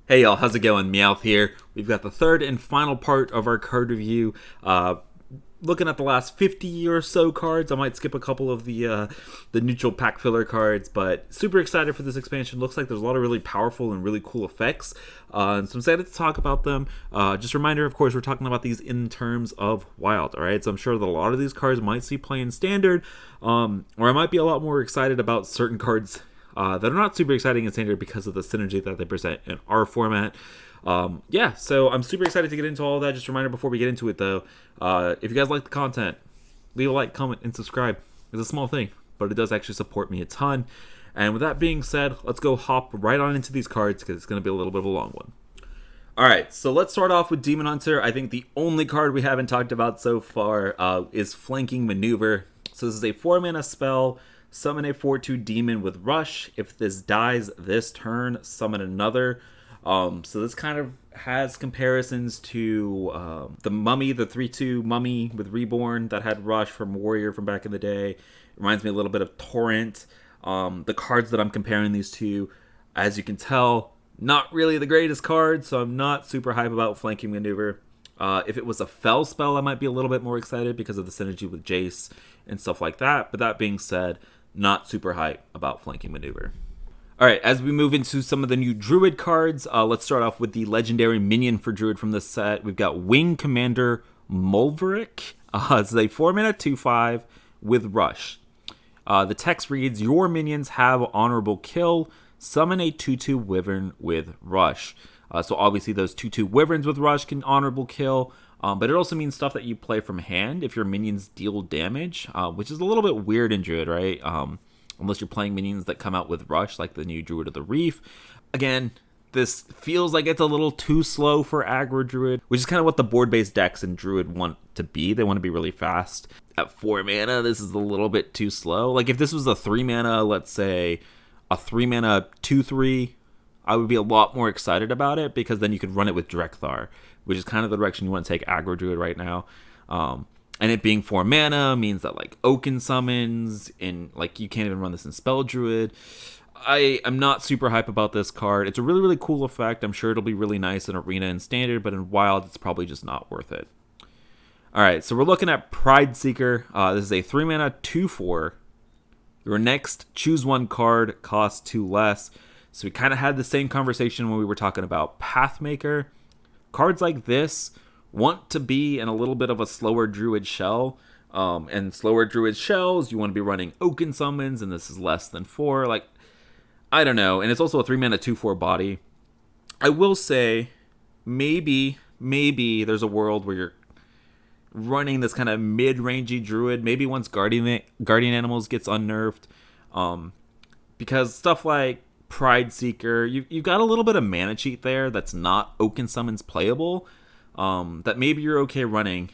Hey y'all, how's it going? Meowth here. We've got the third and final part of our card review. Looking at the last 50 or so cards, I might skip a couple of the neutral pack filler cards, but super excited for this expansion. Looks like there's a lot of really powerful and really cool effects, and so I'm excited to talk about them. Just a reminder, of course, we're talking about these in terms of wild, alright? So I'm sure that a lot of these cards might see play in standard, or I might be a lot more excited about certain cards that are not super exciting in standard because of the synergy that they present in our format. So I'm super excited to get into all of that. Just a reminder before we get into it, though, if you guys like the content, leave a like, comment, and subscribe. It's a small thing, but it does actually support me a ton. And with that being said, let's go hop right on into these cards because it's going to be a little bit of a long one. Alright, so let's start off with Demon Hunter. I think the only card we haven't talked about so far is Flanking Maneuver. So this is a 4-mana spell. Summon a 4/2 demon with Rush. If this dies this turn, summon another. So this kind of has comparisons to the Mummy, the 3/2 Mummy with Reborn that had Rush from Warrior from back in the day. It reminds me a little bit of Torrent. The cards that I'm comparing these to, as you can tell, not really the greatest cards, so I'm not super hype about Flanking Maneuver. If it was a Fell spell, I might be a little bit more excited because of the synergy with Jace and stuff like that. But that being said, not super hype about Flanking Maneuver. Alright, as we move into some of the new Druid cards, let's start off with the legendary minion for Druid from this set. We've got Wing Commander Mulveric. It's a 4-mana 2/5 with Rush. The text reads, your minions have Honorable Kill. Summon a 2/2 Wyvern with Rush. So obviously those 2/2 Wyverns with Rush can Honorable Kill. But it also means stuff that you play from hand if your minions deal damage, which is a little bit weird in Druid, right? Unless you're playing minions that come out with Rush, like the new Druid of the Reef. Again, this feels like it's a little too slow for aggro Druid, which is kind of what the board-based decks in Druid want to be. They want to be really fast. At 4 mana, this is a little bit too slow. Like if this was a 3 mana, let's say a 3 mana 2/3, I would be a lot more excited about it because then you could run it with Drekthar, which is kind of the direction you want to take aggro Druid right now. And it being 4 mana means that like Oaken summons and like you can't even run this in Spell Druid. I'm not super hype about this card. It's a really, really cool effect. I'm sure it'll be really nice in Arena and Standard, but in Wild, it's probably just not worth it. Alright, so we're looking at Pride Seeker. This is a 3 mana 2/4. Your next choose one card costs 2 less. So we kind of had the same conversation when we were talking about Pathmaker. Cards like this want to be in a little bit of a slower Druid shell. And slower Druid shells, you want to be running Oaken summons, and this is less than 4. Like, I don't know. And it's also a 3 mana 2/4 body. I will say, maybe there's a world where you're running this kind of mid-rangey Druid. Maybe once Guardian Animals gets unnerved. Because stuff like Pride Seeker, you've got a little bit of mana cheat there that's not Oaken Summons playable, that maybe you're okay running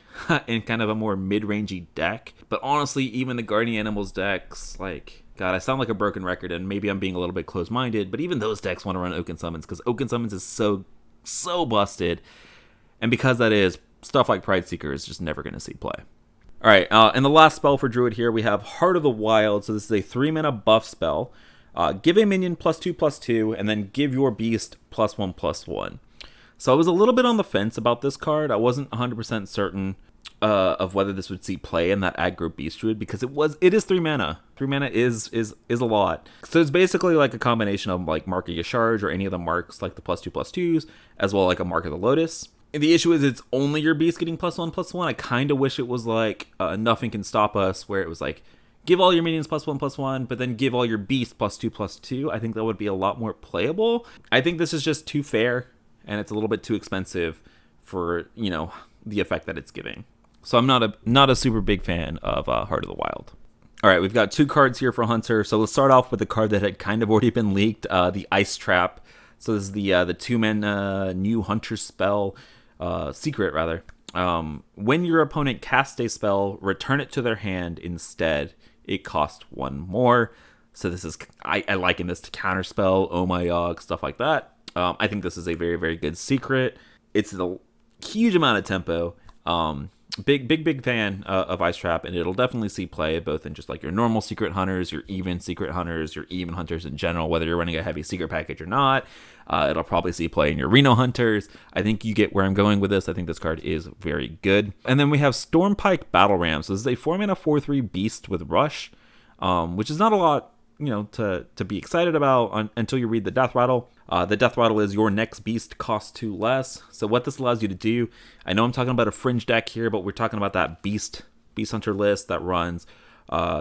in kind of a more mid-rangey deck. But honestly, even the Guardian Animals decks, like, God, I sound like a broken record, and maybe I'm being a little bit close-minded, but even those decks want to run Oaken Summons, because Oaken Summons is so busted, and because that is, stuff like Pride Seeker is just never going to see play. Alright, and the last spell for Druid here, we have Heart of the Wild, so this is a 3-mana buff spell. Give a minion +2/+2, and then give your beast +1/+1. So I was a little bit on the fence about this card. I wasn't 100% certain of whether this would see play in that aggro beast Druid, because it is 3 mana. 3 mana is a lot. So it's basically like a combination of like Mark of Yasharj or any of the marks like the +2/+2s, as well like a Mark of the Lotus. And the issue is it's only your beast getting +1/+1. I kind of wish it was like Nothing Can Stop Us, where it was like, give all your minions +1/+1, but then give all your beasts +2/+2. I think that would be a lot more playable. I think this is just too fair, and it's a little bit too expensive for, the effect that it's giving. So I'm not a super big fan of Heart of the Wild. All right, we've got 2 cards here for Hunter. So let's start off with the card that had kind of already been leaked, the Ice Trap. So this is the 2-mana new Hunter spell, secret rather. When your opponent casts a spell, return it to their hand instead. It costs 1 more. So this is, I liken this to Counterspell, Oh My Yogg, stuff like that. I think this is a very, very good secret. It's a huge amount of tempo. big fan of Ice Trap, and it'll definitely see play both in just like your normal secret hunters, your even secret hunters, your even hunters in general, whether you're running a heavy secret package or not. It'll probably see play in your Reno hunters. I think you get where I'm going with this. I think this card is very good. And then we have Stormpike Battle Ram. So this is a 4-mana 4/3 beast with Rush, which is not a lot, to be excited about until you read the Death Rattle. The Death Rattle is your next beast costs 2 less. So what this allows you to do, I know I'm talking about a fringe deck here, but we're talking about that beast hunter list that runs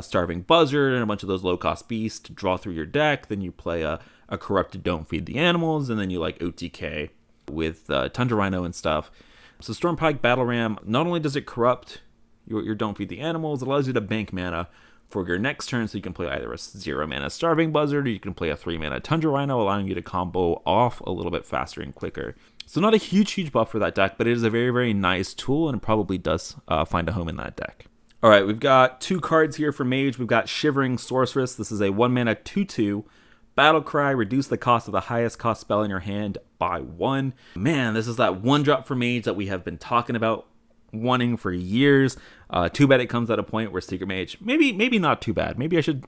Starving Buzzard and a bunch of those low-cost beasts to draw through your deck. Then you play a Corrupted Don't Feed the Animals, and then you like OTK with Tundra Rhino and stuff. So Stormpike Battle Ram, not only does it corrupt your Don't Feed the Animals, it allows you to bank mana for your next turn, so you can play either a 0-mana Starving Buzzard, or you can play a 3-mana Tundra Rhino, allowing you to combo off a little bit faster and quicker. So not a huge buff for that deck, but it is a very, very nice tool, and it probably does find a home in that deck. All right, we've got 2 cards here for Mage. We've got Shivering Sorceress. This is a 1-mana 2/2. Battle Cry, reduce the cost of the highest cost spell in your hand by 1. Man, this is that 1-drop for Mage that we have been talking about wanting for years. Too bad it comes at a point where Secret Mage, maybe not too bad. Maybe I should,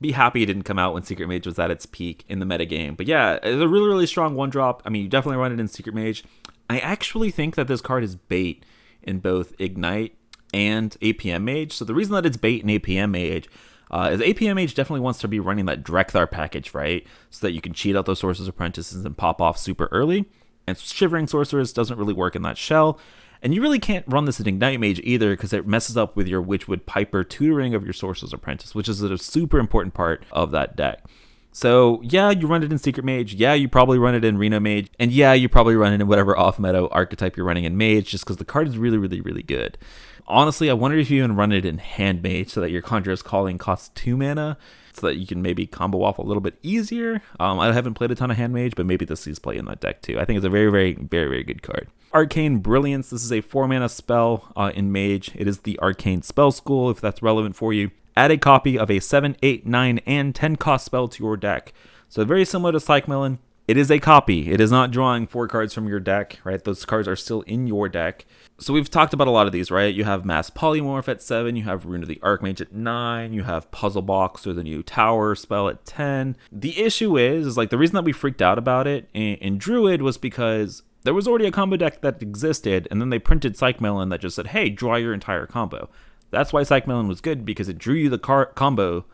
be happy it didn't come out when Secret Mage was at its peak in the metagame. But yeah, it's a really, really strong 1-drop. I mean, you definitely run it in Secret Mage. I actually think that this card is bait in both Ignite and APM Mage. So the reason that it's bait in APM Mage is APM Mage definitely wants to be running that Drekthar package, right? So that you can cheat out those Sorcerer's Apprentices and pop off super early. And Shivering Sorceress doesn't really work in that shell. And you really can't run this in Ignite Mage either, because it messes up with your Witchwood Piper tutoring of your Sorcerer's Apprentice, which is a super important part of that deck. So yeah, you run it in Secret Mage. Yeah, you probably run it in Reno Mage. And yeah, you probably run it in whatever off-meta archetype you're running in Mage, just because the card is really, really, really good. Honestly, I wonder if you even run it in Hand Mage so that your Conjurer's Calling costs 2 mana, so that you can maybe combo off a little bit easier. I haven't played a ton of Hand Mage, but maybe this sees play in that deck too. I think it's a very, very, very, very good card. Arcane Brilliance. This is a 4-mana spell in Mage. It is the Arcane Spell School, if that's relevant for you. Add a copy of a 7, 8, 9, and 10 cost spell to your deck. So very similar to Psych Melon. It is a copy. It is not drawing 4 cards from your deck, right? Those cards are still in your deck. So we've talked about a lot of these, right? You have Mass Polymorph at 7, you have Rune of the Archmage at 9, you have Puzzle Box or the new Tower spell at 10. The issue is like the reason that we freaked out about it in Druid was because there was already a combo deck that existed, and then they printed Psych Melon that just said, hey, draw your entire combo. That's why Psych Melon was good, because it drew you the combo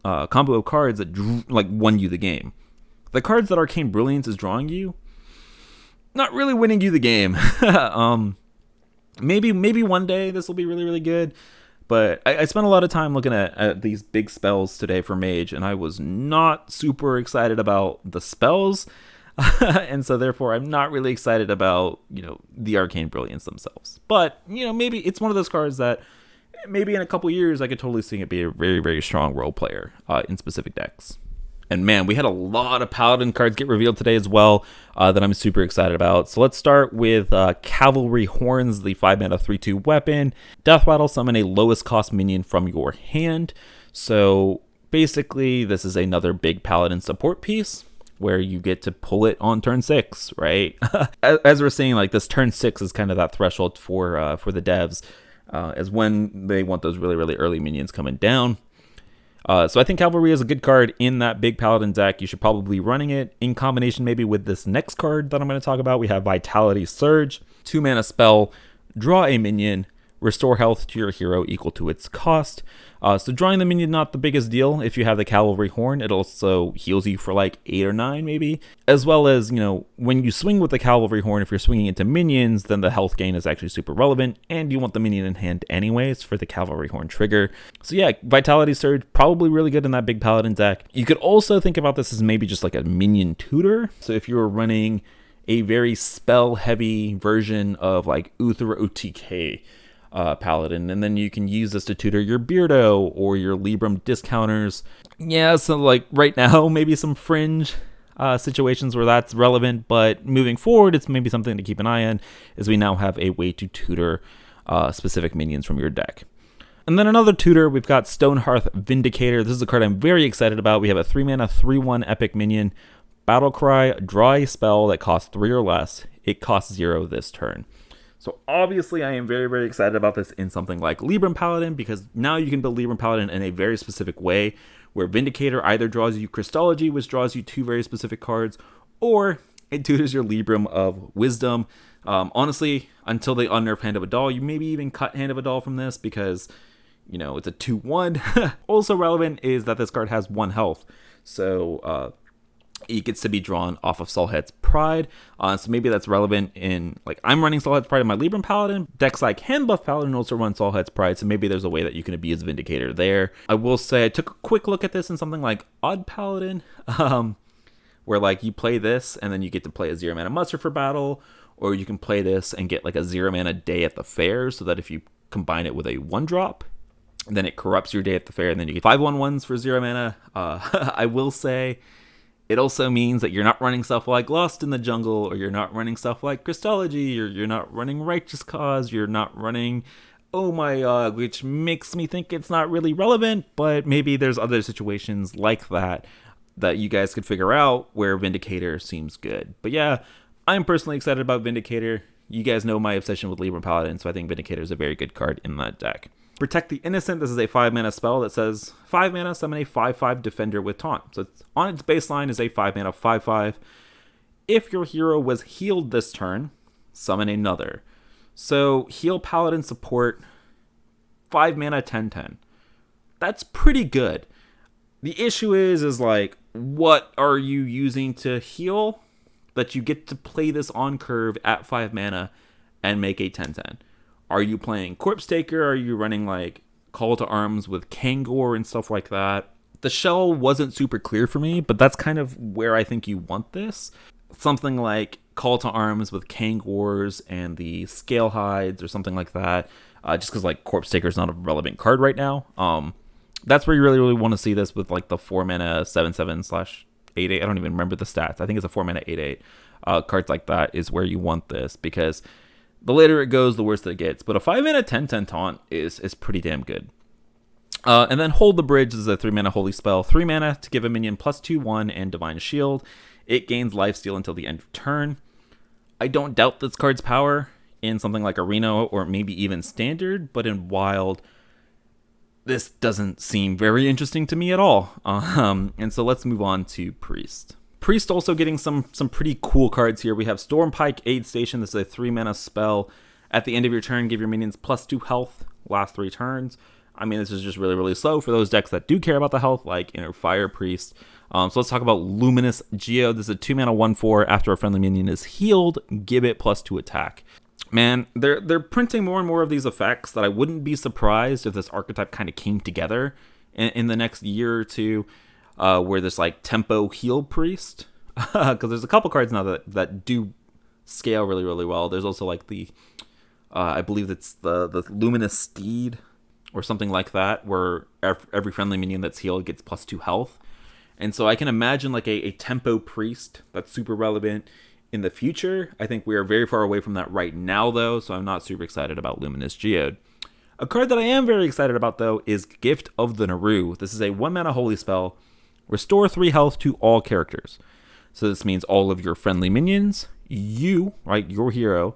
of cards that won you the game. The cards that Arcane Brilliance is drawing you, not really winning you the game. Maybe one day this will be really, really good. But I spent a lot of time looking at these big spells today for Mage, and I was not super excited about the spells. And so therefore I'm not really excited about, the Arcane Brilliance themselves. But, maybe it's one of those cards that maybe in a couple years I could totally see it be a very, very strong role player in specific decks. And man, we had a lot of Paladin cards get revealed today as well that I'm super excited about. So let's start with Cavalry Horns, the 5-mana 3/2 weapon. Death Rattle, summon a lowest cost minion from your hand. So basically, this is another big Paladin support piece where you get to pull it on turn 6, right? As we're seeing, like this turn 6 is kind of that threshold for the devs, as when they want those really, really early minions coming down. So I think Cavalry is a good card in that big Paladin deck. You should probably be running it in combination maybe with this next card that I'm going to talk about. We have Vitality Surge, 2-mana spell, draw a minion, restore health to your hero equal to its cost. So drawing the minion, not the biggest deal. If you have the Cavalry Horn, it also heals you for like 8 or 9 maybe. As well as, when you swing with the Cavalry Horn, if you're swinging into minions, then the health gain is actually super relevant. And you want the minion in hand anyways for the Cavalry Horn trigger. So yeah, Vitality Surge, probably really good in that big Paladin deck. You could also think about this as maybe just like a minion tutor. So if you're running a very spell-heavy version of like Uther OTK, Paladin, and then you can use this to tutor your Beardo or your Libram discounters. Yeah, so like right now, maybe some fringe situations where that's relevant, but moving forward, it's maybe something to keep an eye on, as we now have a way to tutor specific minions from your deck. And then another tutor, we've got Stonehearth Vindicator. This is a card I'm very excited about. We have a 3-mana 3/1 epic minion. Battle Cry, draw a spell that costs 3 or less. It costs 0 this turn. So obviously I am very, very excited about this in something like Libram Paladin, because now you can build Libram Paladin in a very specific way, where Vindicator either draws you Christology, which draws you 2 very specific cards, or it tutors your Libram of Wisdom. Honestly, until they unnerf Hand of Adal, you maybe even cut Hand of Adal from this, because, it's a 2-1. Also relevant is that this card has 1 health. So, it gets to be drawn off of Solhead's Pride. So maybe that's relevant in, I'm running Solhead's Pride in my Libram Paladin. Decks like Handbuff Paladin also run Solhead's Pride, so maybe there's a way that you can abuse Vindicator there. I will say I took a quick look at this in something like Odd Paladin, where you play this and then you get to play a 0 mana muster for battle, or you can play this and get a 0 mana Day at the Fair, so that if you combine it with a 1-drop, then it corrupts your Day at the Fair, and then you get 5/1/1s for 0 mana. I will say it also means that you're not running stuff like Lost in the Jungle, or you're not running stuff like Christology, or you're not running Righteous Cause, you're not running Oh My, which makes me think it's not really relevant, but maybe there's other situations like that you guys could figure out where Vindicator seems good. But yeah, I'm personally excited about Vindicator. You guys know my obsession with Libram Paladin, so I think Vindicator is a very good card in that deck. Protect the Innocent. This is a 5-mana spell that says 5 mana, summon a 5/5 defender with taunt. So it's, on its baseline is a 5-mana 5/5. If your hero was healed this turn, summon another. So heal Paladin support, 5 mana 10/10. That's pretty good. The issue is what are you using to heal that you get to play this on curve at 5 mana and make a 10/10? Are you playing Corpse Taker? Are you running Call to Arms with Kangor and stuff like that? The shell wasn't super clear for me, but that's kind of where I think you want this. Something like Call to Arms with Kangors and the Scale Hides or something like that. Just because Corpse Taker is not a relevant card right now. That's where you really, really want to see this with the 4 mana 7/7/8/8. I don't even remember the stats. I think it's a 4 mana 8/8. Cards like that is where you want this, because the later it goes, the worse it gets. But a 5 mana 10/10 taunt is pretty damn good. And then Hold the Bridge is a 3 mana holy spell. 3 mana to give a minion +2/1 and Divine Shield. It gains lifesteal until the end of turn. I don't doubt this card's power in something like Arena or maybe even Standard, but in Wild, this doesn't seem very interesting to me at all. And so let's move on to Priest. Priest also getting some pretty cool cards here. We have Stormpike Aid Station. This is a 3 mana spell. At the end of your turn, give your minions +2 health last 3 turns. I mean, this is just really, really slow for those decks that do care about the health, like Inner Fire Priest. So let's talk about Luminous Geode. This is a 2 mana 1/4. After a friendly minion is healed, give it +2 attack. Man, they're printing more and more of these effects that I wouldn't be surprised if this archetype kind of came together in the next year or two. Where there's Tempo Heal Priest, because there's a couple cards now that do scale really, really well. There's also the I believe it's the Luminous Steed or something like that, where every friendly minion that's healed gets +2 health. And so I can imagine a Tempo Priest that's super relevant in the future. I think we are very far away from that right now, though, so I'm not super excited about Luminous Geode. A card that I am very excited about, though, is Gift of the Naru. This is a 1 mana holy spell. Restore 3 health to all characters. So this means all of your friendly minions, you, your hero,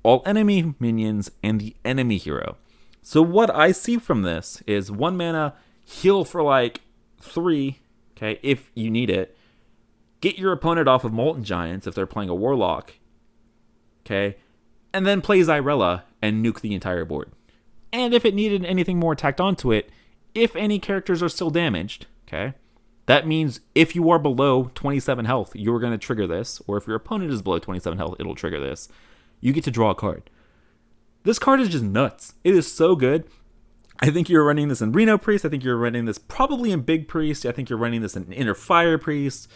all enemy minions, and the enemy hero. So what I see from this is 1 mana, heal for 3, okay, if you need it. Get your opponent off of Molten Giants if they're playing a Warlock, okay, and then play Xyrella and nuke the entire board. And if it needed anything more tacked onto it, if any characters are still damaged, okay, that means if you are below 27 health, you're going to trigger this. Or if your opponent is below 27 health, it'll trigger this. You get to draw a card. This card is just nuts. It is so good. I think you're running this in Reno Priest. I think you're running this probably in Big Priest. I think you're running this in Inner Fire Priest.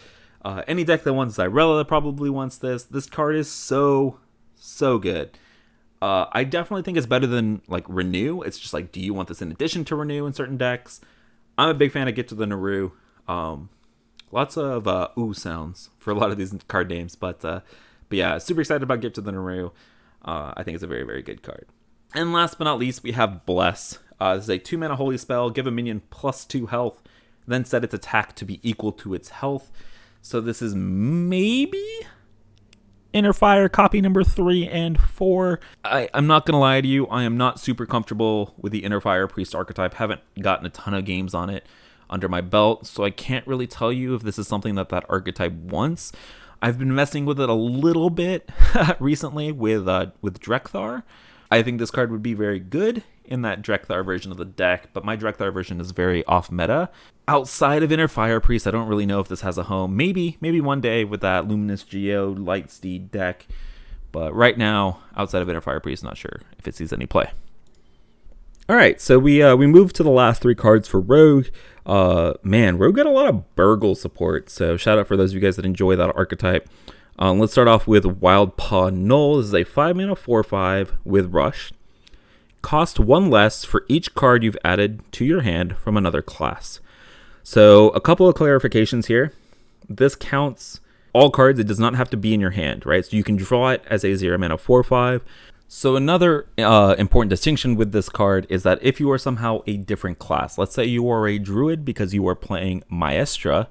Any deck that wants Xyrella probably wants this. This card is so good. I definitely think it's better than Renew. It's just do you want this in addition to Renew in certain decks? I'm a big fan of Gift of the Naru. Lots of ooh sounds for a lot of these card names, but yeah, super excited about Gift of the Naru. I think it's a very, very good card. And last but not least, we have Bless. This is a 2 mana holy spell. Give a minion +2 health, then set its attack to be equal to its health. So this is maybe Inner Fire copy number 3 and 4. I'm not going to lie to you. I am not super comfortable with the Inner Fire Priest archetype. Haven't gotten a ton of games on it under my belt, so I can't really tell you if this is something that archetype wants. I've been messing with it a little bit recently with Drekthar. I think this card would be very good in that Drekthar version of the deck, but my Drekthar version is very off meta. Outside of Inner Fire Priest, I don't really know if this has a home. Maybe one day with that Luminous Geo Lightsteed deck, but right now, outside of Inner Fire Priest, not sure if it sees any play. All right, so we moved to the last 3 cards for Rogue. Man, Rogue got a lot of Burgle support, so shout out for those of you guys that enjoy that archetype. Let's start off with Wild Paw Null. This is a 5-mana 4/5 with Rush. Cost 1 less for each card you've added to your hand from another class. So a couple of clarifications here. This counts all cards. It does not have to be in your hand, right? So you can draw it as a 0-mana 4/5. So another important distinction with this card is that if you are somehow a different class, let's say you are a Druid because you are playing Maestra,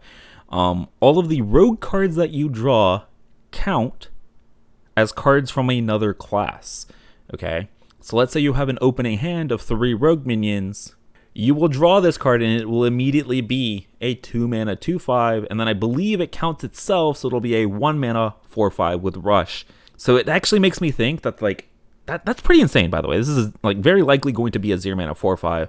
all of the Rogue cards that you draw count as cards from another class, okay? So let's say you have an opening hand of 3 Rogue minions. You will draw this card and it will immediately be a 2-mana 2/5, and then I believe it counts itself, so it'll be a 1-mana 4/5 with Rush. So it actually makes me think that that's pretty insane, by the way. This is very likely going to be a 0-mana 4/5.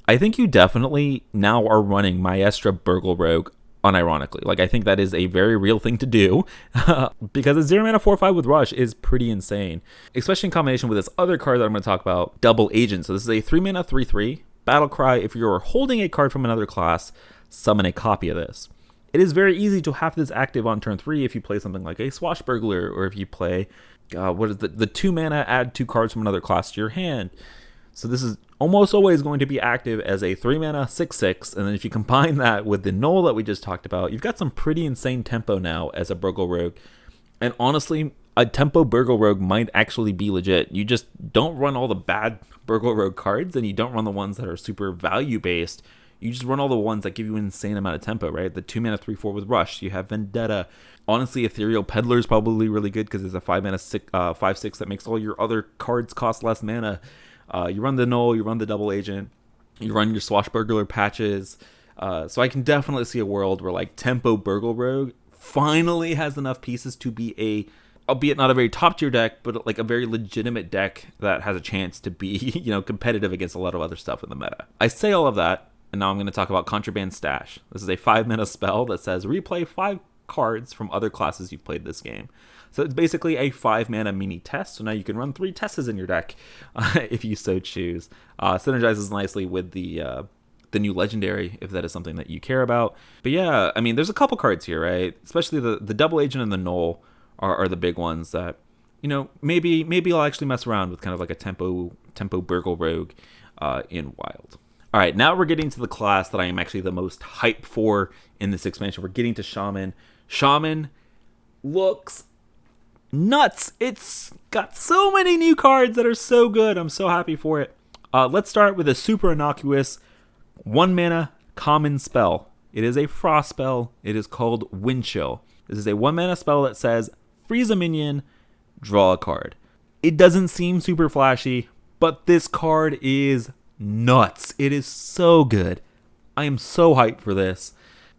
I think you definitely now are running Maestra Burgle Rogue unironically. I think that is a very real thing to do because a 0-mana 4/5 with Rush is pretty insane, especially in combination with this other card that I'm going to talk about, Double Agent. So this is a 3-mana 3/3 Battle Cry. If you're holding a card from another class, summon a copy of this. It is very easy to have this active on turn 3 if you play something like a Swashbuckler, or if you play what is the 2-mana add 2 cards from another class to your hand. So this is almost always going to be active as a 3-mana 6/6, and then if you combine that with the Null that we just talked about, you've got some pretty insane tempo now as a Burgle Rogue. And honestly, a tempo Burgle Rogue might actually be legit. You just don't run all the bad Burgle Rogue cards, and you don't run the ones that are super value-based. You just run all the ones that give you an insane amount of tempo, right? The 2-mana 3/4 with Rush. You have Vendetta. Honestly, Ethereal Peddler is probably really good because it's a 5-mana 5/6 that makes all your other cards cost less mana. You run the Null, you run the Double Agent, you run your Swashbuckler patches. So I can definitely see a world where Tempo Burgle Rogue finally has enough pieces to be albeit not a very top tier deck, but a very legitimate deck that has a chance to be, competitive against a lot of other stuff in the meta. I say all of that, and now I'm going to talk about Contraband Stash. This is a 5-mana spell that says replay 5 cards from other classes you've played this game. So it's basically a 5-mana mini test. So now you can run 3 tests in your deck if you so choose. Synergizes nicely with the new legendary, if that is something that you care about. But yeah, I mean, there's a couple cards here, right? Especially the Double Agent and the Null are the big ones that, maybe I'll actually mess around with kind of a tempo Burgle Rogue in Wild. All right, now we're getting to the class that I am actually the most hyped for in this expansion. We're getting to Shaman. Shaman looks nuts. It's got so many new cards that are so good. I'm so happy for it. Let's start with a super innocuous 1-mana common spell. It is a frost spell. It is called Wind Chill. This is a 1-mana spell that says freeze a minion, draw a card. It doesn't seem super flashy, but this card is nuts. It is so good. I am so hyped for this.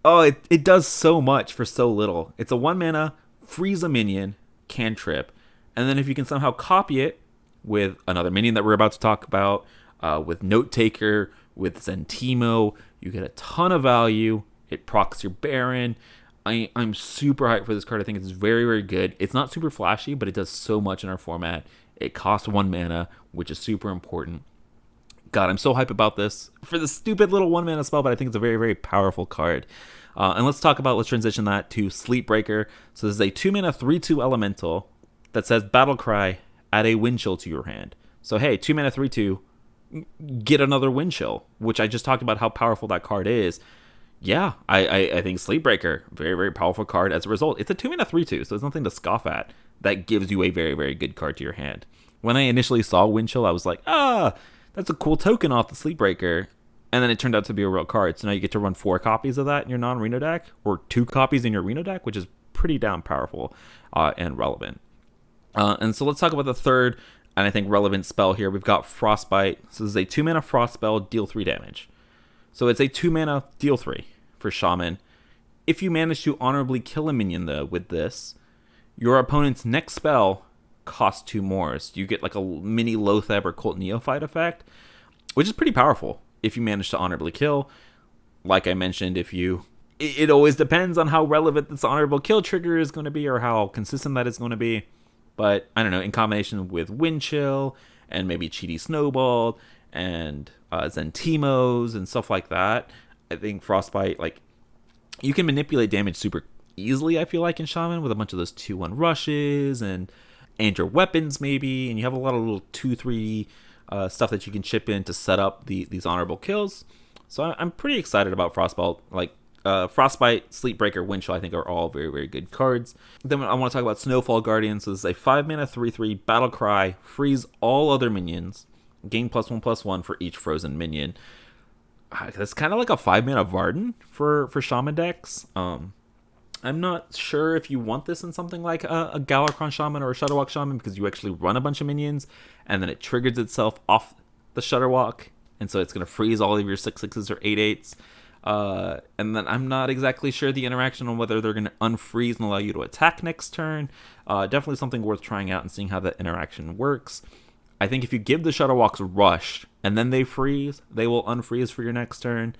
Oh, it does so much for so little. It's a 1-mana freeze a minion cantrip, and then if you can somehow copy it with another minion that we're about to talk about, with Note Taker, with Zentimo, you get a ton of value. It procs your Baron. I'm super hyped for this card. I think it's very, very good. It's not super flashy, but it does so much in our format. It costs 1 mana, which is super important. God, I'm so hyped about this for the stupid little 1-mana spell, but I think it's a very, very powerful card. And let's transition that to Sleepbreaker. So this is a 2-mana 3/2 elemental that says Battle Cry, add a Wind Chill to your hand. So hey, 2-mana 3/2, get another Wind Chill, which I just talked about how powerful that card is. Yeah, I think Sleepbreaker, very, very powerful card as a result. It's a 2-mana 3/2, so there's nothing to scoff at. That gives you a very, very good card to your hand. When I initially saw Wind Chill, I was like, that's a cool token off the Sleepbreaker. And then it turned out to be a real card. So now you get to run 4 copies of that in your non-Reno deck, or 2 copies in your Reno deck, which is pretty damn powerful and relevant. And so let's talk about the third, and I think relevant spell here. We've got Frostbite. So this is a 2-mana Frost spell, deal 3 damage. So it's a 2-mana, deal 3 for Shaman. If you manage to honorably kill a minion, though, with this, your opponent's next spell costs 2 more. So you get like a mini Lotheb or Cult Neophyte effect, which is pretty powerful if you manage to honorably kill. Like I mentioned, it always depends on how relevant this honorable kill trigger is going to be or how consistent that is going to be. But I don't know, in combination with Wind Chill and maybe Cheaty Snowball and Zentimos and stuff like that, I think Frostbite, like, you can manipulate damage super easily, I feel like, in Shaman with a bunch of those 2-1 rushes and your weapons maybe, and you have a lot of little 2-3 stuff that you can chip in to set up these honorable kills. So I'm pretty excited about Frostbite. Like, Frostbite, Sleepbreaker, Wind Chill, I think are all very, very good cards. Then I want to talk about Snowfall Guardian. So this is a 5-mana 3/3 Battle Cry, freeze all other minions, gain +1/+1 for each frozen minion. That's kind of like a 5-mana Varden for Shaman decks. I'm not sure if you want this in something like a Galakron Shaman or a Shudderwock Shaman, because you actually run a bunch of minions and then it triggers itself off the Shudderwock, and so it's going to freeze all of your 6/6s or 8/8s. And then I'm not exactly sure the interaction on whether they're going to unfreeze and allow you to attack next turn. Definitely something worth trying out and seeing how that interaction works. I think if you give the Shudderwocks Rush and then they freeze, they will unfreeze for your next turn.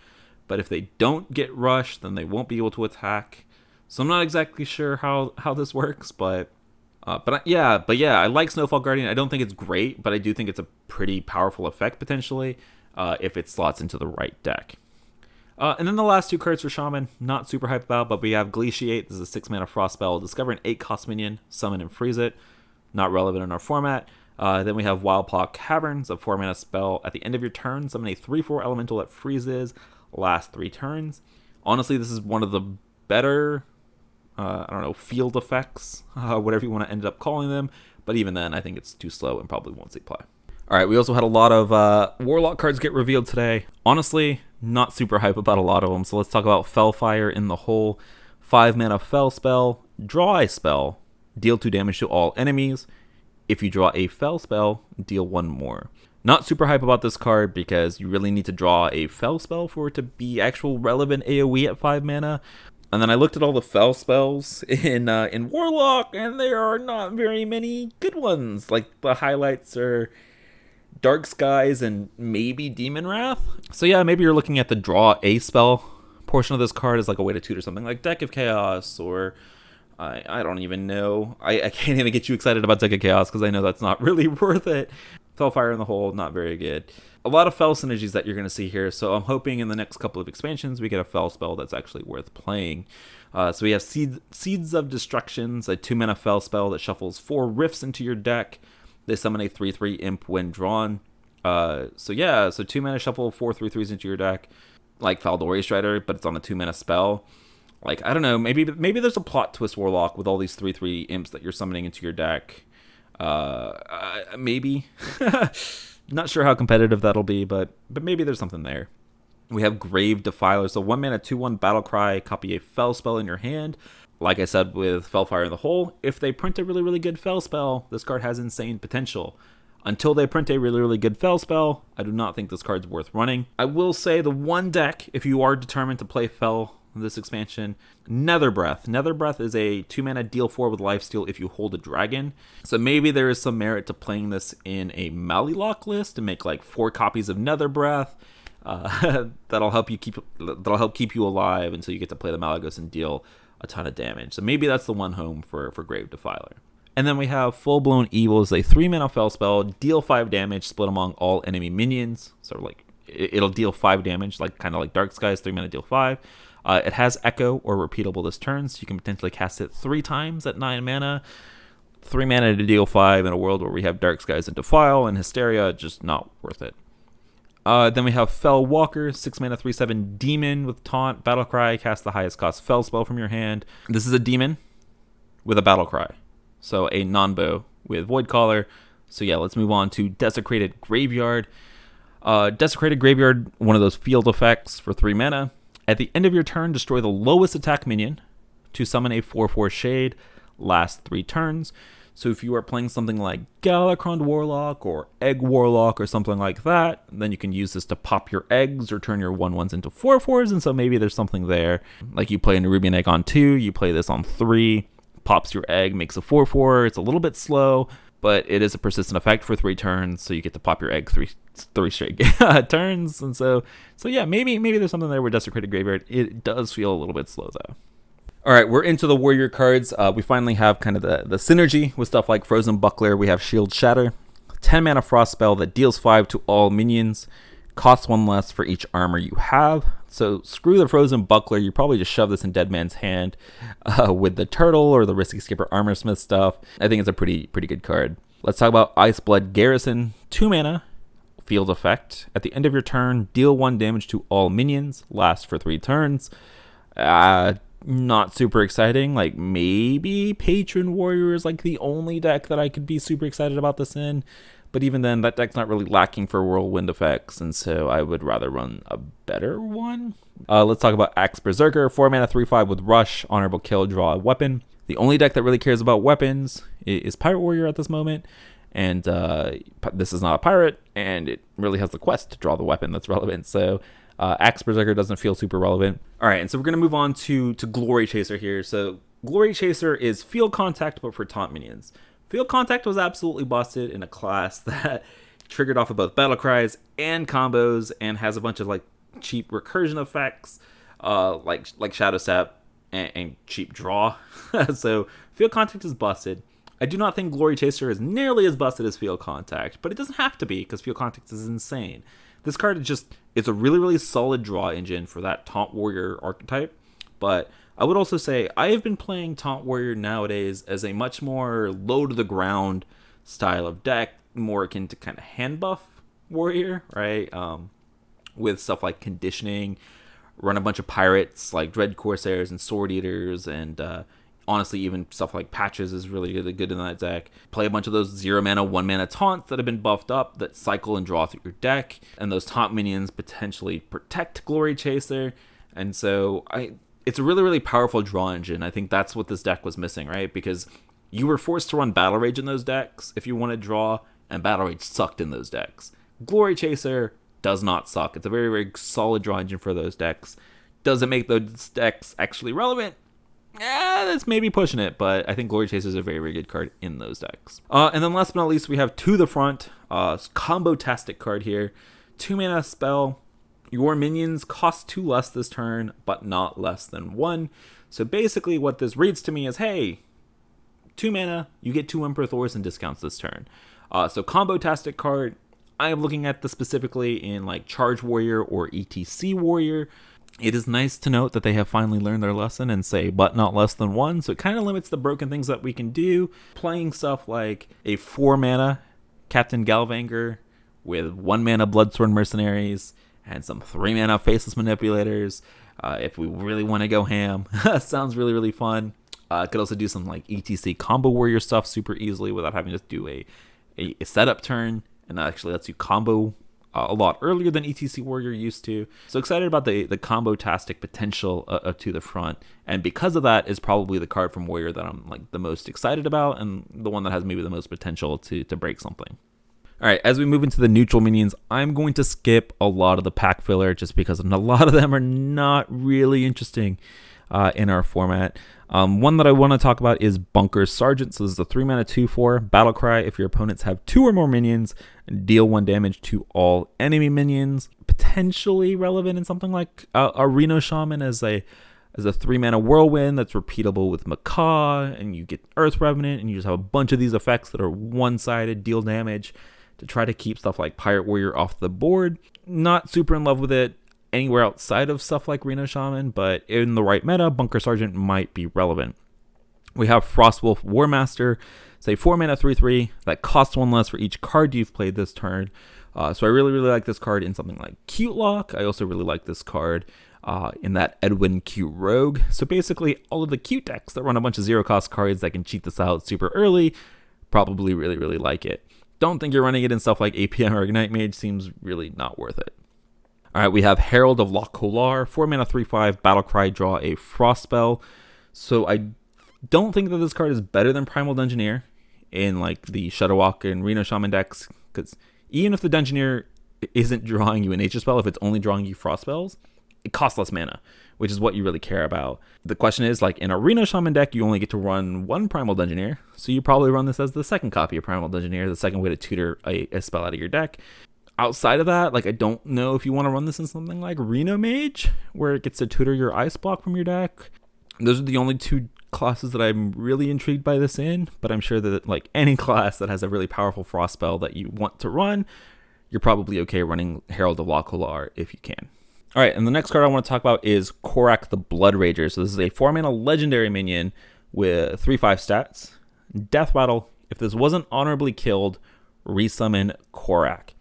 But if they don't get rushed, then they won't be able to attack. So I'm not exactly sure how this works, but yeah, I like Snowfall Guardian. I don't think it's great, but I do think it's a pretty powerful effect potentially if it slots into the right deck. And then the last 2 cards for Shaman, not super hyped about, but we have Glaciate. This is a 6-mana Frost spell. Discover an 8-cost minion, summon and freeze it. Not relevant in our format. Then we have Wildpaw Caverns, a 4-mana spell. At the end of your turn, summon a 3/4 elemental that freezes. Last 3 turns. Honestly, this is one of the better, field effects, whatever you want to end up calling them. But even then, I think it's too slow and probably won't see play. All right, we also had a lot of Warlock cards get revealed today. Honestly, not super hype about a lot of them. So let's talk about Fellfire in the hole. 5-mana Fell spell, draw a spell, deal 2 damage to all enemies. If you draw a Fell spell, deal 1 more. Not super hype about this card because you really need to draw a Fell spell for it to be actual relevant AoE at 5 mana. And then I looked at all the Fell spells in Warlock, and there are not very many good ones. Like, the highlights are Dark Skies and maybe Demon Wrath. So yeah, maybe you're looking at the draw a spell portion of this card as like a way to tutor something like Deck of Chaos, or I don't even know. I can't even get you excited about Deck of Chaos because I know that's not really worth it. Fellfire in the hole, not very good. A lot of Fell synergies that you're going to see here, so I'm hoping in the next couple of expansions we get a Fell spell that's actually worth playing. So we have Seeds of Destructions, a 2-mana Fell spell that shuffles 4 Rifts into your deck. They summon a 3/3 imp when drawn. So 2-mana shuffle 4 3/3s into your deck, like Faldori Strider, but it's on a 2-mana spell. Like, I don't know, maybe there's a plot twist Warlock with all these 3/3 imps that you're summoning into your deck. Maybe. Not sure how competitive that'll be, but maybe there's something there. We have Grave Defiler, so 1-mana 2/1 Battle Cry, copy a Fell spell in your hand. Like I said with Fellfire in the hole, if they print a really, really good Fell spell, this card has insane potential. Until they print a really, really good Fell spell, I do not think this card's worth running. I will say the one deck, if you are determined to play Fell in this expansion, Netherbreath. Netherbreath is a 2-mana deal 4 with lifesteal if you hold a dragon. So maybe there is some merit to playing this in a Malilock list to make like 4 copies of Netherbreath. That'll help keep you alive until you get to play the Malygos and deal a ton of damage. So maybe that's the one home for Grave Defiler. And then we have Full Blown Evil is a 3-mana Fell spell, deal 5 damage, split among all enemy minions. So like it'll deal 5 damage, like kind of like Dark Skies, 3-mana deal 5. It has Echo or repeatable this turn, so you can potentially cast it 3 times at 9 mana. 3 mana to deal 5 in a world where we have Dark Skies and Defile and Hysteria, just not worth it. Then we have Fell Walker, 6-mana 3/7 demon with taunt, battle cry, cast the highest cost Fell spell from your hand. This is a demon with a battle cry, so a non-bow with Void Caller. So yeah, let's move on to Desecrated Graveyard. Desecrated Graveyard, one of those field effects for 3 mana. At the end of your turn, destroy the lowest attack minion to summon a 4/4 Shade, last 3 turns. So if you are playing something like Galakrond Warlock or Egg Warlock or something like that, then you can use this to pop your eggs or turn your 1/1s into 4/4s, and so maybe there's something there. Like you play a Nerubian Egg on 2, you play this on 3, pops your egg, makes a 4/4. It's a little bit slow, but it is a persistent effect for 3 turns, so you get to pop your egg three straight turns. And so yeah, maybe there's something there with Desecrated Graveyard. It does feel a little bit slow though. All right, we're into the warrior cards. We finally have kind of the synergy with stuff like Frozen Buckler. We have Shield Shatter, 10 mana frost spell that deals 5 to all minions, costs 1 less for each armor you have. So screw the Frozen Buckler. You probably just shove this in Dead Man's Hand with the Turtle or the Risky Skipper Armorsmith stuff. I think it's a pretty good card. Let's talk about Iceblood Garrison, 2 mana, field effect. At the end of your turn, deal 1 damage to all minions, last for 3 turns. Not super exciting. Like maybe Patron Warrior is like the only deck that I could be super excited about this in, but even then that deck's not really lacking for whirlwind effects, and so I would rather run a better one. Let's talk about Axe Berserker, 4 mana 3/5 with Rush, honorable kill, draw a weapon. The only deck that really cares about weapons is Pirate Warrior at this moment, and this is not a pirate, and it really has the quest to draw the weapon that's relevant, so Axe Berserker doesn't feel super relevant. All right, and so we're going to move on to Glory Chaser here. So Glory Chaser is field contact, but for taunt minions. Field contact was absolutely busted in a class that triggered off of both battle cries and combos, and has a bunch of like cheap recursion effects, like Shadow Step and cheap draw. So field contact is busted. I do not think Glory Chaser is nearly as busted as field contact, but it doesn't have to be because field contact is insane. This card is just, it's a really solid draw engine for that Taunt Warrior archetype. But I would also say I have been playing Taunt Warrior nowadays as a much more low to the ground style of deck, more akin to kind of hand buff Warrior, right? With stuff like conditioning, run a bunch of pirates like Dread Corsairs and Sword Eaters, and honestly, even stuff like Patches is really good in that deck. Play a bunch of those 0 mana, 1 mana taunts that have been buffed up that cycle and draw through your deck. And those taunt minions potentially protect Glory Chaser. And so it's a really powerful draw engine. I think that's what this deck was missing, right? Because you were forced to run Battle Rage in those decks if you want to draw, and Battle Rage sucked in those decks. Glory Chaser does not suck. It's a very solid draw engine for those decks. Does it make those decks actually relevant? Yeah, that's maybe pushing it, but I think Glory Chaser is a very good card in those decks. And then last but not least, we have To the Front, combo-tastic card here. 2 mana spell. Your minions cost 2 less this turn, but not less than 1. So basically what this reads to me is, hey, 2 mana, you get 2 Emperor Thors and discounts this turn. So combo-tastic card. I am looking at this specifically in like Charge Warrior or ETC Warrior. It is nice to note that they have finally learned their lesson and say, but not less than 1. So it kind of limits the broken things that we can do. Playing stuff like a 4 mana Captain Galvanger with 1 mana Bloodsworn Mercenaries and some 3 mana Faceless Manipulators. If we really want to go ham, sounds really fun. Could also do some like ETC combo warrior stuff super easily without having to do a setup turn. And that actually lets you combo a lot earlier than ETC Warrior used to. So excited about the combo-tastic potential To the Front. And because of that is probably the card from Warrior that I'm like the most excited about, and the one that has maybe the most potential to break something. All right, as we move into the neutral minions, I'm going to skip a lot of the pack filler just because a lot of them are not really interesting in our format. One that I want to talk about is Bunker Sergeant. So this is a 3 mana 2/4 battle cry. If your opponents have 2 or more minions, deal 1 damage to all enemy minions. Potentially relevant in something like a Reno Shaman as a 3 mana whirlwind that's repeatable with Macaw, and you get Earth Revenant, and you just have a bunch of these effects that are one-sided, deal damage to try to keep stuff like Pirate Warrior off the board. Not super in love with it anywhere outside of stuff like Reno Shaman, but in the right meta, Bunker Sergeant might be relevant. We have Frostwolf Warmaster, say 4 mana 3/3 that costs 1 less for each card you've played this turn. So I really like this card in something like Cute Lock. I also really like this card in that Edwin Cute Rogue. So basically all of the cute decks that run a bunch of 0-cost cards that can cheat this out super early probably really like it. Don't think you're running it in stuff like APM or Ignite Mage. Seems really not worth it. All right, we have Herald of Loch Kolar, 4 mana 3/5 battle cry, draw a frost spell. So I don't think that this card is better than Primal Dungeoneer in like the Shadowwalk and Reno Shaman decks, because even if the Dungeoneer isn't drawing you a nature spell, if it's only drawing you frost spells, it costs less mana, which is what you really care about. The question is, like, in a Reno Shaman deck, you only get to run one Primal Dungeoneer, so you probably run this as the second copy of Primal Dungeoneer, the second way to tutor a spell out of your deck. Outside of that, like, I don't know if you want to run this in something like Reno Mage, where it gets to tutor your ice block from your deck. Those are the only two classes that I'm really intrigued by this in, but I'm sure that, like, any class that has a really powerful frost spell that you want to run, you're probably okay running Herald of Lockhalar if you can. All right, and the next card I want to talk about is Korak the Blood Rager. So this is a 4-mana legendary minion with 3/5 stats. Death Rattle. If this wasn't honorably killed, resummon Korak.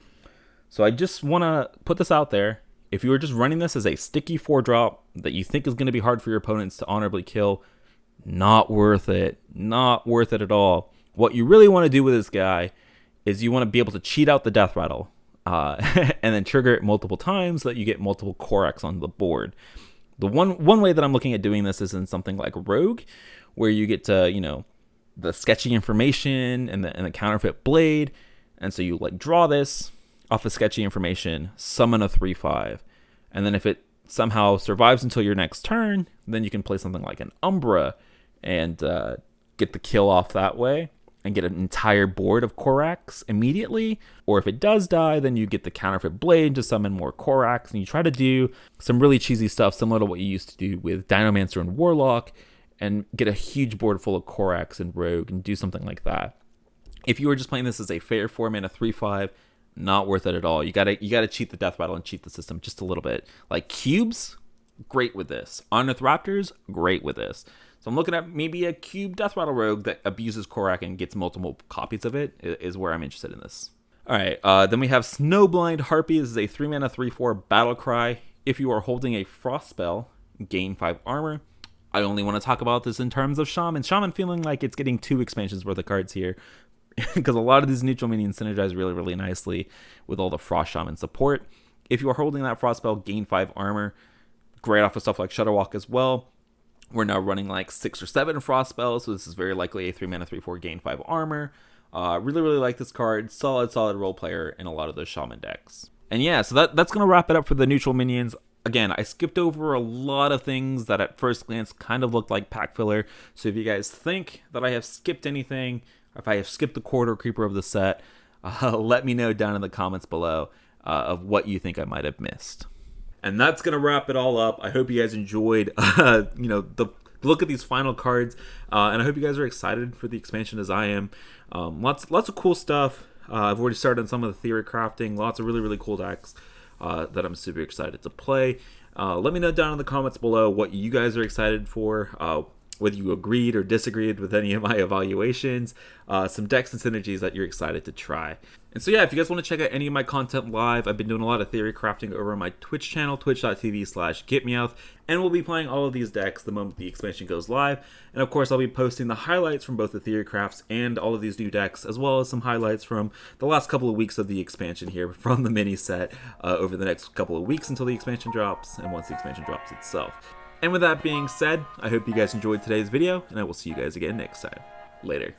So I just want to put this out there. If you were just running this as a sticky 4-drop that you think is going to be hard for your opponents to honorably kill, not worth it. Not worth it at all. What you really want to do with this guy is you want to be able to cheat out the Death Rattle. And then trigger it multiple times so that you get multiple Koraks on the board. The one way that I'm looking at doing this is in something like Rogue, where you get to, you know, the sketchy information and the counterfeit blade. And so you like draw this off of sketchy information, summon a 3/5. And then if it somehow survives until your next turn, then you can play something like an Umbra and get the kill off that way, and get an entire board of Koraks immediately. Or if it does die, then you get the counterfeit blade to summon more Koraks, and you try to do some really cheesy stuff similar to what you used to do with Dinomancer and Warlock, and get a huge board full of Koraks and Rogue and do something like that. If you were just playing this as a fair 4-mana 3/5, not worth it at all. You gotta cheat the Death Rattle and cheat the system just a little bit. Like cubes, great with this. Unearthed Raptors, great with this. So I'm looking at maybe a cube Death Rattle Rogue that abuses Korak and gets multiple copies of it is where I'm interested in this. All right, then we have Snowblind Harpy. This is a 3-mana 3/4 battle cry. If you are holding a frost spell, gain 5 armor. I only want to talk about this in terms of Shaman. Shaman feeling like it's getting 2 expansions worth of cards here, because a lot of these neutral minions synergize really, really nicely with all the Frost Shaman support. If you are holding that frost spell, gain 5 armor. Great off of stuff like Shadowwalk as well. We're now running like 6 or 7 frost spells, so this is very likely a 3-mana 3/4 gain 5 armor. Really, really like this card. Solid role player in a lot of those Shaman decks. And yeah, so that's going to wrap it up for the neutral minions. Again, I skipped over a lot of things that at first glance kind of looked like pack filler. So if you guys think that I have skipped anything, or if I have skipped the Corridor Creeper of the set, let me know down in the comments below of what you think I might have missed. And that's going to wrap it all up. I hope you guys enjoyed, the look at these final cards. And I hope you guys are excited for the expansion as I am. Lots of cool stuff. I've already started on some of the theory crafting. Lots of really, really cool decks that I'm super excited to play. Let me know down in the comments below what you guys are excited for. Whether you agreed or disagreed with any of my evaluations, some decks and synergies that you're excited to try. And so yeah, if you guys want to check out any of my content live, I've been doing a lot of theory crafting over on my Twitch channel, twitch.tv/getmeowth, and we'll be playing all of these decks the moment the expansion goes live. And of course, I'll be posting the highlights from both the theory crafts and all of these new decks, as well as some highlights from the last couple of weeks of the expansion here from the mini set over the next couple of weeks until the expansion drops, and once the expansion drops itself. And with that being said, I hope you guys enjoyed today's video, and I will see you guys again next time. Later.